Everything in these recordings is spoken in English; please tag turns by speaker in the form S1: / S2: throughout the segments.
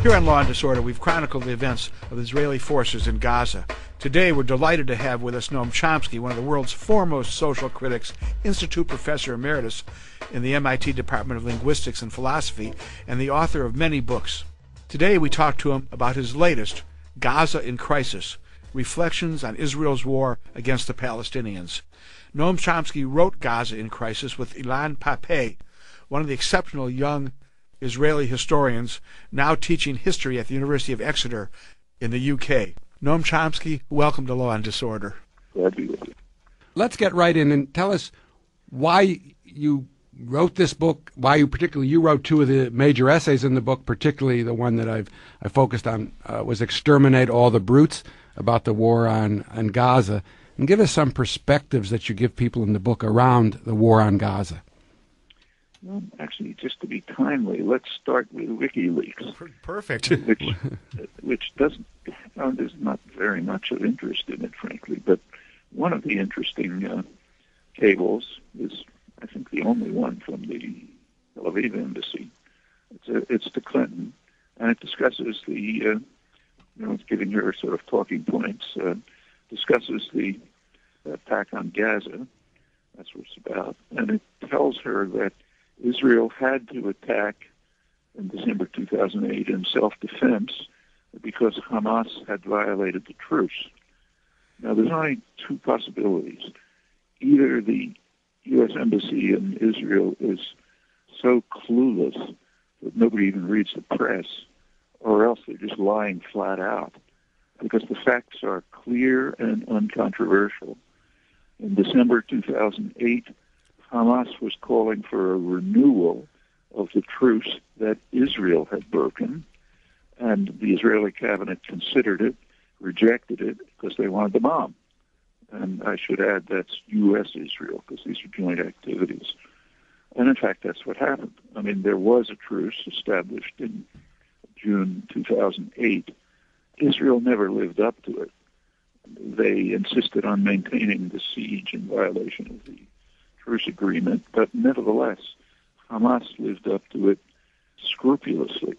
S1: Here on Law and Disorder, we've chronicled the events of Israeli forces in Gaza. Today, we're delighted to have with us Noam Chomsky, one of the world's foremost social critics, Institute Professor Emeritus in the MIT Department of Linguistics and Philosophy, and the author of many books. Today, we talk to him about his latest, Gaza In Crisis, Reflections on Israel's War Against the Palestinians. Noam Chomsky wrote Gaza In Crisis with Ilan Pappé, one of the exceptional young Israeli historians now teaching history at the University of Exeter in the UK. Noam Chomsky, welcome to Law and Disorder.
S2: Glad to be with you.
S3: Let's get right in and tell us why you wrote this book, why you wrote two of the major essays in the book, particularly the one that I focused on was Exterminate All the Brutes, about the war on Gaza. And give us some perspectives that you give people in the book around the war on Gaza.
S2: Well, actually, just to be timely, let's start with WikiLeaks.
S1: Perfect.
S2: which doesn't, there's not very much of interest in it, frankly. But one of the interesting cables is, I think, the only one from the Tel Aviv embassy. It's to Clinton, and it discusses the, it's giving her sort of talking points, discusses the attack on Gaza. That's what it's about. And it tells her that Israel had to attack in December 2008 in self-defense because Hamas had violated the truce. Now, there's only two possibilities. Either the U.S. Embassy in Israel is so clueless that nobody even reads the press, or else they're just lying flat out, because the facts are clear and uncontroversial. In December 2008, Hamas was calling for a renewal of the truce that Israel had broken, and the Israeli cabinet considered it, rejected it, because they wanted the bomb. And I should add that's U.S.-Israel, because these are joint activities. And in fact, that's what happened. I mean, there was a truce established in June 2008. Israel never lived up to it. They insisted on maintaining the siege in violation of the truce agreement, but nevertheless, Hamas lived up to it scrupulously.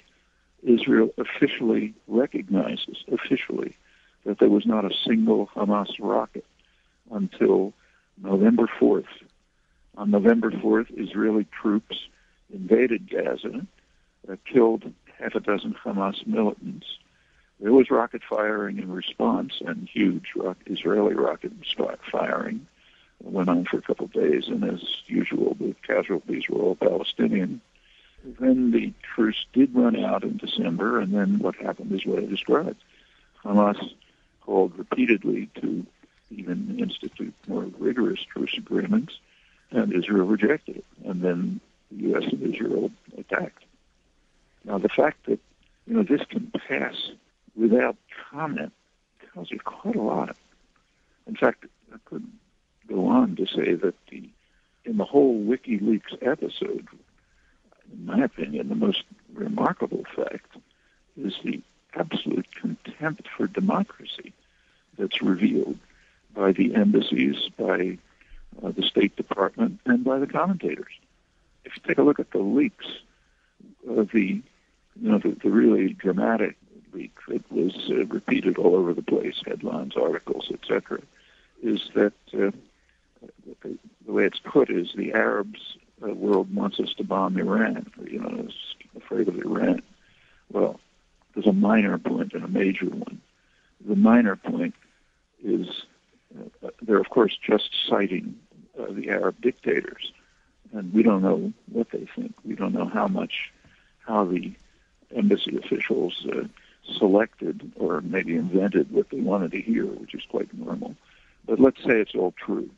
S2: Israel officially recognizes, that there was not a single Hamas rocket until November 4th. On November 4th, Israeli troops invaded Gaza, killed half a dozen Hamas militants. There was rocket firing in response, and huge Israeli rocket firing. It went on for a couple of days, and as usual, the casualties were all Palestinian. Then the truce did run out in December, and then what happened is what I described. Hamas called repeatedly to even institute more rigorous truce agreements, and Israel rejected it. And then the U.S. and Israel attacked. Now, the fact that this can pass without comment tells you quite a lot. In fact, I could go on to say that in the whole WikiLeaks episode, in my opinion, the most remarkable fact is the absolute contempt for democracy that's revealed by the embassies, by the State Department, and by the commentators. If you take a look at the leaks, the really dramatic leak that was repeated all over the place, headlines, articles, etc., is that the way it's put is the Arabs world wants us to bomb Iran, is afraid of Iran. Well, there's a minor point and a major one. The minor point is they're, of course, just citing the Arab dictators, and we don't know what they think. We don't know how the embassy officials selected or maybe invented what they wanted to hear, which is quite normal. But let's say it's all true.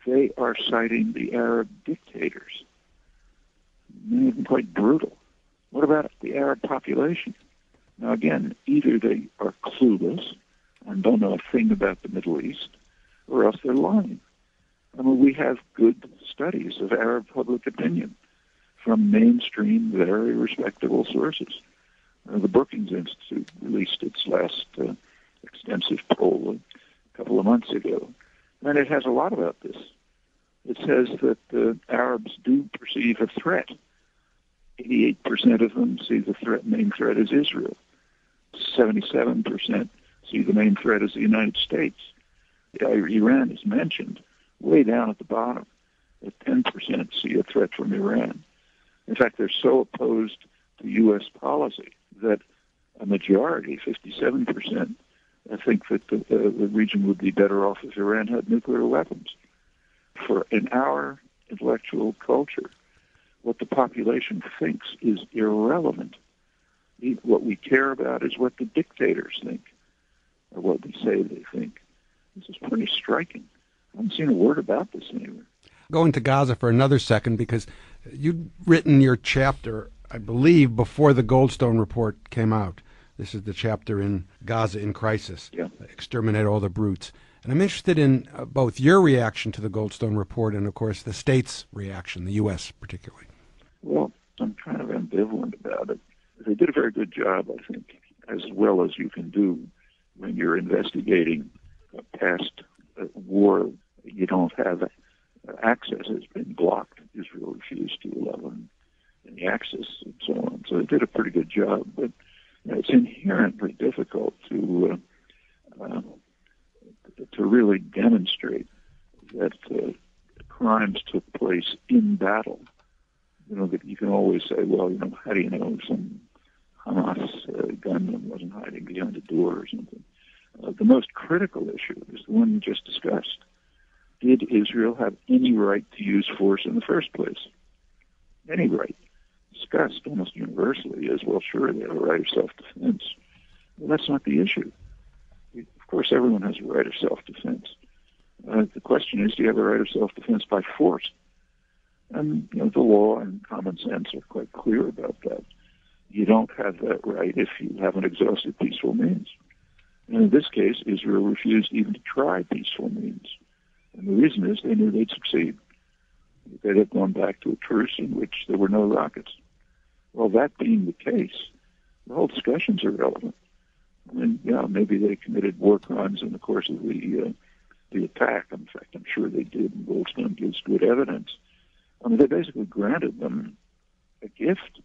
S2: They are citing the Arab dictators. Many of them quite brutal. What about the Arab population? Now, again, either they are clueless and don't know a thing about the Middle East, or else they're lying. I mean, we have good studies of Arab public opinion from mainstream, very respectable sources. The Brookings Institute released its last extensive poll a couple of months ago, and it has a lot about this. It says that the Arabs do perceive a threat 88% of them see the main threat as Israel. 77% see the main threat as the United States. Iran is mentioned way down at the bottom. 10% see a threat from Iran. In fact, they're so opposed to U.S. policy that a majority, 57%, think that the region would be better off if Iran had nuclear weapons. In our intellectual culture, what the population thinks is irrelevant. What we care about is what the dictators think, or what we say they think. This is pretty striking. I haven't seen a word about this anywhere.
S3: Going to Gaza for another second, because you'd written your chapter, I believe, before the Goldstone report came out. This is the chapter in Gaza in Crisis,
S2: yeah.
S3: Exterminate All the Brutes. And I'm interested in both your reaction to the Goldstone report and, of course, the state's reaction, the U.S. particularly.
S2: Well, I'm kind of ambivalent about it. They did a very good job, I think, as well as you can do when you're investigating a past war. You don't have access has been blocked. Israel refused to allow any access and so on. So they did a pretty good job, but it's inherently difficult to really demonstrate that crimes took place in battle. That you can always say, well, how do you know some Hamas gunman wasn't hiding behind a door or something? The most critical issue is the one you just discussed. Did Israel have any right to use force in the first place? Any right. Discussed almost universally as, well, sure, they have a right of self-defense. Well, that's not the issue. Of course, everyone has a right of self-defense. The question is, do you have a right of self-defense by force? And the law and common sense are quite clear about that. You don't have that right if you haven't exhausted peaceful means. And in this case, Israel refused even to try peaceful means. And the reason is they knew they'd succeed. They'd have gone back to a truce in which there were no rockets. Well, that being the case, the whole discussion's irrelevant. I mean, maybe they committed war crimes in the course of the attack. In fact, I'm sure they did, and Goldstone gives good evidence. I mean, they basically granted them a gift.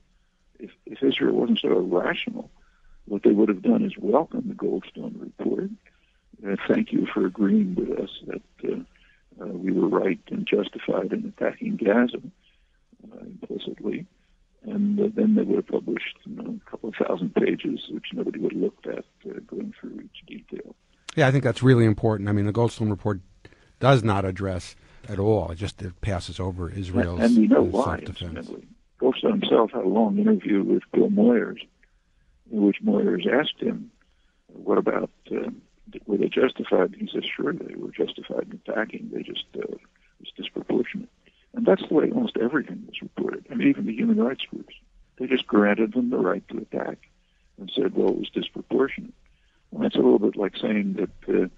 S2: If Israel wasn't so irrational, what they would have done is welcome the Goldstone report. Thank you for agreeing with us that we were right and justified in attacking Gaza implicitly. And then they would have published a couple of thousand pages, which nobody would have looked at, going through each detail.
S3: Yeah, I think that's really important. I mean, the Goldstone report does not address at all. It passes over Israel's
S2: and we know why,
S3: self-defense.
S2: Incidentally. Goldstone himself had a long interview with Bill Moyers, in which Moyers asked him, what about, were they justified? He says, sure, they were justified in attacking. They just, it was disproportionate. And that's the way almost everything was reported. I mean, even the human rights groups. They just granted them the right to attack and said, well, it was disproportionate. And that's a little bit like saying that the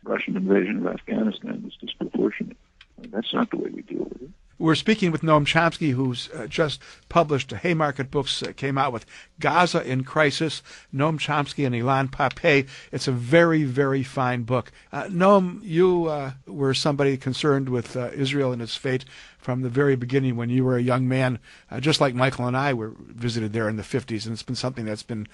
S2: Russian invasion of Afghanistan was disproportionate. And that's not the way we deal with it.
S1: We're speaking with Noam Chomsky, who's just published Haymarket Books, came out with Gaza in Crisis, Noam Chomsky and Ilan Pappé. It's a very, very fine book. Noam, you were somebody concerned with Israel and its fate from the very beginning when you were a young man, just like Michael and I were visited there in the 50s, and it's been something that's been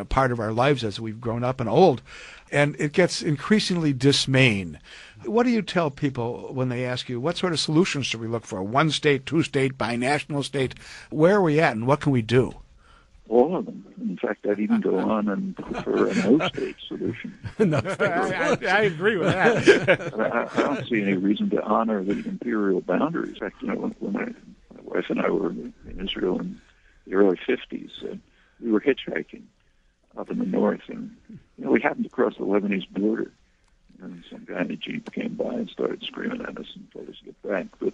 S1: part of our lives as we've grown up and old. And it gets increasingly dismaying. What do you tell people when they ask you, what sort of solutions should we look for? One state, two state, binational state? Where are we at and what can we do?
S2: All of them. In fact, I'd even go on and prefer a no-state solution.
S1: I agree with that.
S2: I don't see any reason to honor the imperial boundaries. In fact, when my wife and I were in Israel in the early 50s, we were hitchhiking up in the north, and we happened to cross the Lebanese border. And some guy in a Jeep came by and started screaming at us and told us to get back. But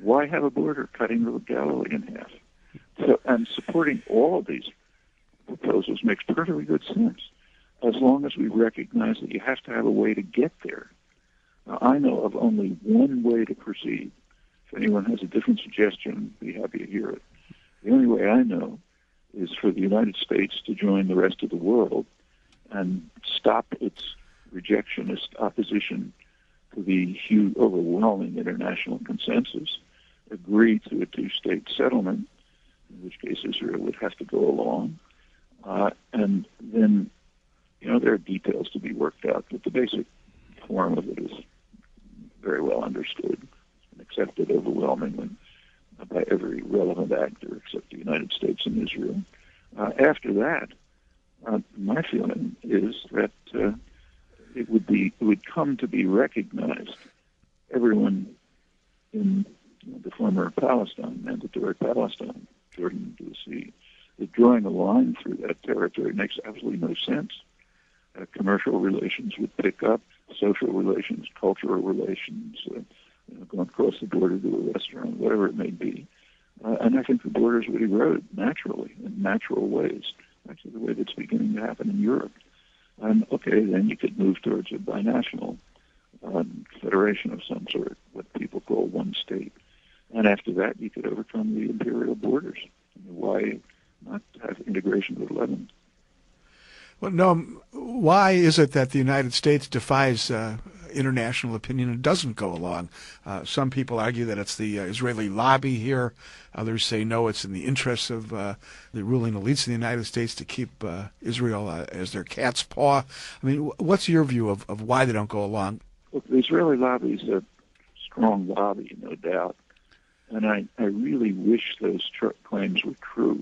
S2: why have a border cutting the Galilee in half? So, and supporting all of these proposals makes perfectly good sense, as long as we recognize that you have to have a way to get there. Now, I know of only one way to proceed. If anyone has a different suggestion, I'd be happy to hear it. The only way I know is for the United States to join the rest of the world and stop its rejectionist opposition to the huge, overwhelming international consensus, agree to a two-state settlement, in which case Israel would have to go along. And then, there are details to be worked out, but the basic form of it is very well understood and accepted overwhelmingly by every relevant actor except the United States and Israel. After that, my feeling is that it would come to be recognized. Everyone in the former Palestine, mandatory Palestine, Jordan to the sea, that drawing a line through that territory makes absolutely no sense. Commercial relations would pick up, social relations, cultural relations, going across the border to a restaurant, whatever it may be. And I think the borders would erode naturally, in natural ways, actually the way that's beginning to happen in Europe. And okay, then you could move towards a binational federation of some sort, what people call one state. And after that, you could overcome the imperial borders. Why not have integration with Lebanon?
S1: Well, Noam, why is it that the United States defies international opinion and doesn't go along? Some people argue that it's the Israeli lobby here. Others say, no, it's in the interests of the ruling elites in the United States to keep Israel as their cat's paw. I mean, what's your view of why they don't go along?
S2: Look, the Israeli lobby is a strong lobby, no doubt. And I really wish those claims were true.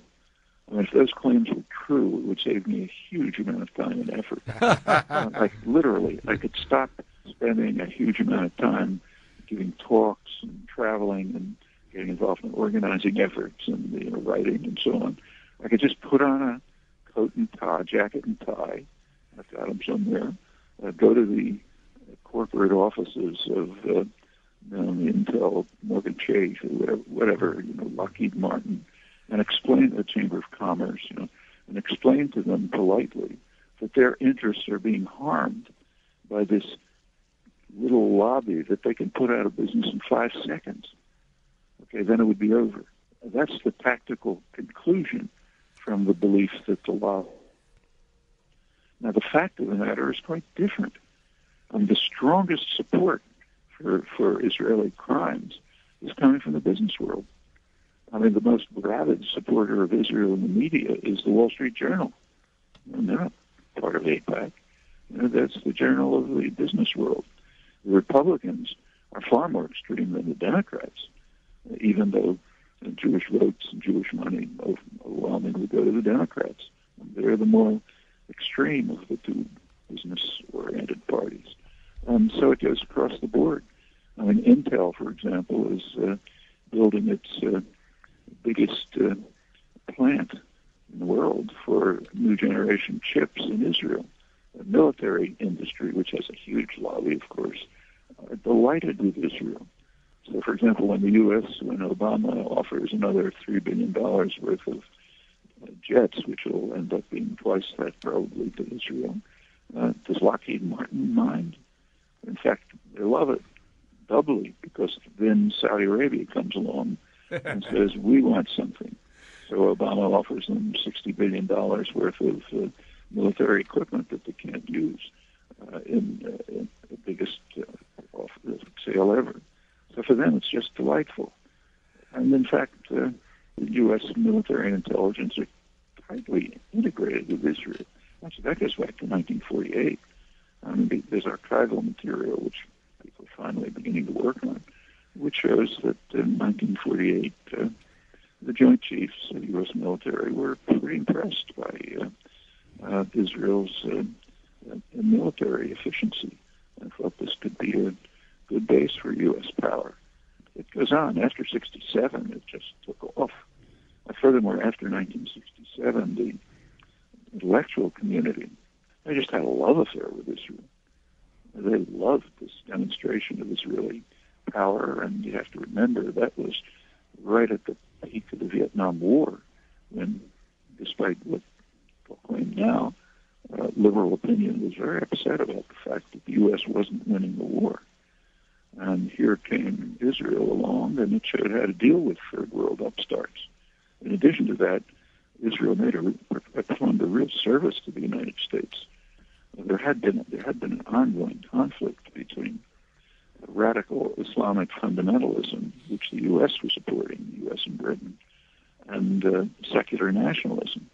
S2: I mean, if those claims were true, it would save me a huge amount of time and effort. Literally, I could stop spending a huge amount of time giving talks and traveling and getting involved in organizing efforts and writing and so on. I could just put on a coat and tie, jacket and tie. I've got them somewhere. Go to the corporate offices of Intel, Morgan Chase, or whatever, Lockheed Martin, and explain the Chamber of Commerce, and explain to them politely that their interests are being harmed by this little lobby that they can put out of business in 5 seconds. Okay, then it would be over. That's the tactical conclusion from the belief that the lobby. Now, the fact of the matter is quite different. The strongest support for Israeli crimes is coming from the business world. I mean, the most rabid supporter of Israel in the media is the Wall Street Journal. And they're not part of AIPAC. That's the journal of the business world. The Republicans are far more extreme than the Democrats, even though Jewish votes and Jewish money overwhelmingly go to the Democrats. They're the more extreme of the two business-oriented parties. So it goes across the board. I mean, Intel, for example, is building its biggest plant in the world for new generation chips in Israel. The military industry, which has a huge lobby, of course, are delighted with Israel. So, for example, when Obama offers another $3 billion worth of jets, which will end up being twice that probably to Israel, does Lockheed Martin mind? In fact, they love it doubly, because then Saudi Arabia comes along and says, we want something. So Obama offers them $60 billion worth of military equipment that they can't use in the biggest sale ever. So for them, it's just delightful. And in fact, the U.S. military and intelligence are tightly integrated with Israel. Actually, that goes back to 1948. I mean, there's archival material, which people are finally beginning to work on, which shows that in 1948, the Joint Chiefs of the U.S. military were pretty impressed by Israel's military efficiency and thought this could be a good base for U.S. power. It goes on. After 1967, it just took off. Furthermore, after 1967, the intellectual community, they just had a love affair with Israel. They loved this demonstration of Israeli power, and you have to remember that was right at the peak of the Vietnam War, when, despite what people claim now, liberal opinion was very upset about the fact that the U.S. wasn't winning the war. And here came Israel along, and it showed how to deal with third world upstarts. In addition to that, Israel performed a real service to the United States. There had been an ongoing conflict between radical Islamic fundamentalism, which the U.S. was supporting, the U.S. and Britain, and secular nationalism.